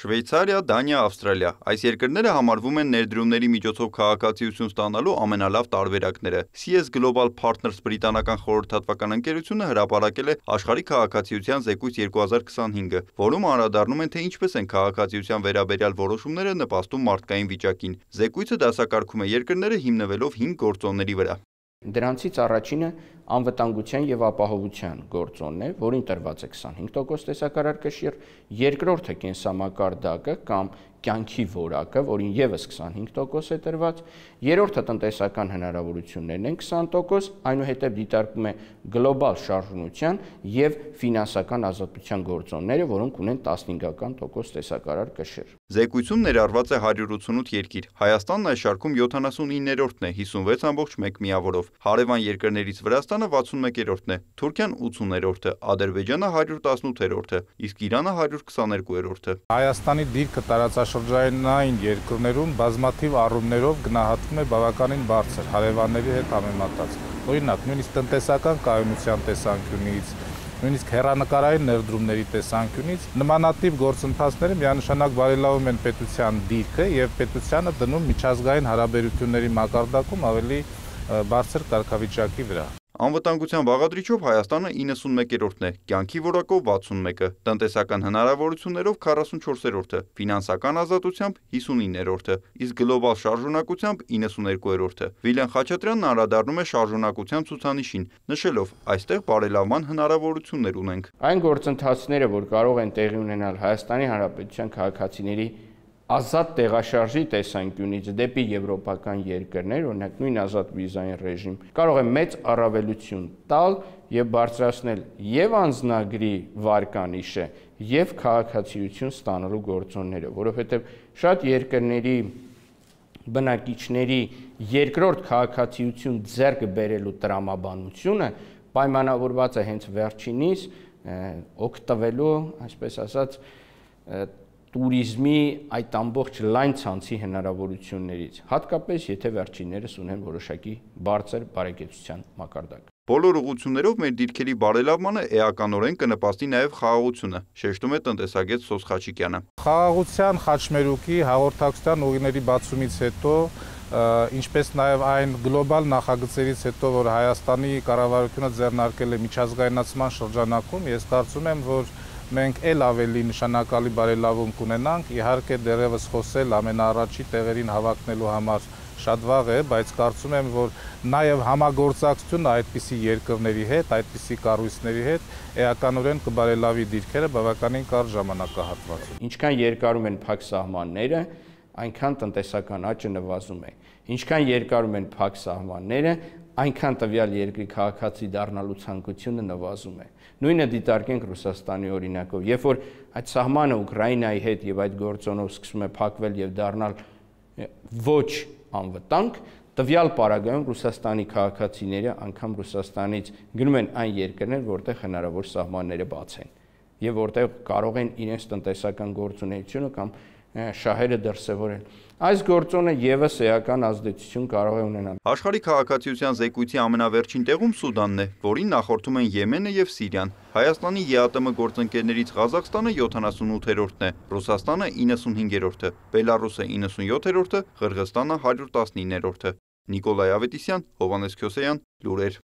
Շվեյցարիա, Դանիա, Ավստրալիա։ Այս երկրները համարվում են ներդրումների միջոցով քաղաքացիություն ստանալու ամենալավ տարբերակները։ CS Global Partners բրիտանական խորհրդատվական ընկերությունը հրապարակել է աշխարհի քաղաքացիության զեկույց 2025-ը, որում անդրադառնում են, թե ինչպես են քաղաքացիության վերաբերյալ որոշումները նպաստում մարդկային վիճակին։ Զեկույցը դասակարգում է երկրները հիմնվելով 5 գործոնների վրա։ Դրանցից առաջինը անվտանգության եւ ապահովության գործոնն է, որին տրված է 25% տեսակարար կշիռ, երկրորդը կենսամակարդակը կամ կյանքի որակը, որին եւս 25% է տրված, երրորդը տնտեսական հնարավորություններն են 20%, այնուհետև դիտարկվում է գլոբալ շարժունության եւ ֆինանսական ազատության գործոնները, որոնք ունեն 15% տեսակարար կշիռ։ Զեկույցում ներառված է 188 երկիր։ Հայաստանն այս շարքում 79-րդն է 56.1 միավորով։ Հարևան երկրներից Վրաստանը 61-րդն է, Թուրքիան 80-րդը, Ադրբեջանը 118-րդը, իսկ Իրանը 122-րդը։ Հայաստանի դիրքը տարածաշրջանային երկրներում բազմաթիվ առումներով գնահատվում է բավականին բարձր հարևանների հետ համեմատած։ Օրինակ, նույնիսկ տնտեսական կայունության տեսանկյունից, նույնիսկ հեռանկարային ներդրումների տեսանկյունից նմանատիպ գործընթացները միանշանակ բարելավում են պետության դիրքը եւ պետությանը դնում միջազգային հարաբերությունների մակարդակում ավելի բարձր կարգավիճակի վրա։ Անվտանգության բաղադրիչով Հայաստանը 91-րդն է, կյանքի որակով 61-ը, տնտեսական հնարավորություններով 44-րդը, ֆինանսական ազատությամբ 59-րդը, իսկ գլոբալ շարժունակությամբ 92-րդը։ Վիլեն Խաչատրյանն անդրադառնում է շարժունակության ցուցանիշին, նշելով. այստեղ բարելավման հնարավորություններ ունենք։ Այն գործընթացները, որ կարող են տեղի ունենալ Հայաստանի Հանրապետության քաղաքացիների ազատ տեղաշարժի տեսանկյունից դեպի եվրոպական երկրներ, օրինակ նույն ազատ վիզային ռեժիմ, կարող է մեծ առավելություն տալ եւ բարձրացնել եւ անձնագրի վարկանիշը եւ քաղաքացիություն ստանալու գործոնները, որովհետեւ շատ երկրների բնակիչների երկրորդ քաղաքացիություն ձեռք բերելու տրամաբանությունը պայմանավորված է հենց վերջինիս օգտվելու, այսպես ասած, տուրիզմի այդ ամբողջ լայն ցանցի հնարավորություններից, հատկապես եթե վերջիններս ունեն որոշակի բարձր բարեկեցության մակարդակ։ Բոլոր ուղղություններով մեր դիրքերի բարելավմանը էականորեն կնպաստի նաև խաղաղությունը, շեշտում է տնտեսագետ Սոս Խաչիկյանը։ Խաղաղության խաչմերուկի հաղորդակցության ուղիների բացումից հետո, ինչպես նաև այն գլոբալ նախագծերից հետո, որ Հայաստանի կառավարությունը ձեռնարկել է միջազգայնացման շրջանակում, ես կարծում եմ, որ մենք էլ ավելի նշանակալի բարելավում կունենանք, իհարկե դեռևս խոսել ամենաառաջի տեղերին հավակնելու համար շատ վաղ է, բայց կարծում եմ, որ նաև համագործակցությունը այդպիսի երկրների հետ, այդպիսի կառույցների հետ էականորեն կբարելավի դիրքերը բավականին կարճ ժամանակահատվածում։ Ինչքան երկարում են փակ սահմանները, այնքան տնտեսական աճը նվազում է։ Ինչքան երկարում են փակ սահմանները, այնքան տվյալ երկրի քաղաքացի դառնալու ցանկությունը նվազում է։ Նույնը դիտարկենք Ռուսաստանի օրինակով, երբ որ այդ սահմանը Ուկրաինայի հետ եւ այդ գործոնով սկսում է փակվել եւ դառնալ ոչ անվտանգ, տվյալ պարագայում Ռուսաստանի քաղաքացիները անգամ Ռուսաստանից գնում են այն երկրներ, որտեղ հնարավոր սահմանները բաց են եւ որտեղ կարող են իրենց տնտեսական գործունեությունը կամ շահերը դրսևորել։ Այս գործոնը եւս էական ազդեցություն կարող է ունենալ։ Աշխարհի քաղաքացիության զեկույցի ամենավերջին տեղում Սուդանն է, որին նախորդում են Եմենը եւ Սիրիան։ Հայաստանի ԵԱՏՄ գործընկերներից Ղազախստանը 78-րդն է, Ռուսաստանը 95-րդը, Բելարուսը 97-րդը, Ղրղստանը 119-րդը։ Նիկոլայ Ավետիսյան, Հովհաննես Քյոսեյան, լուրեր։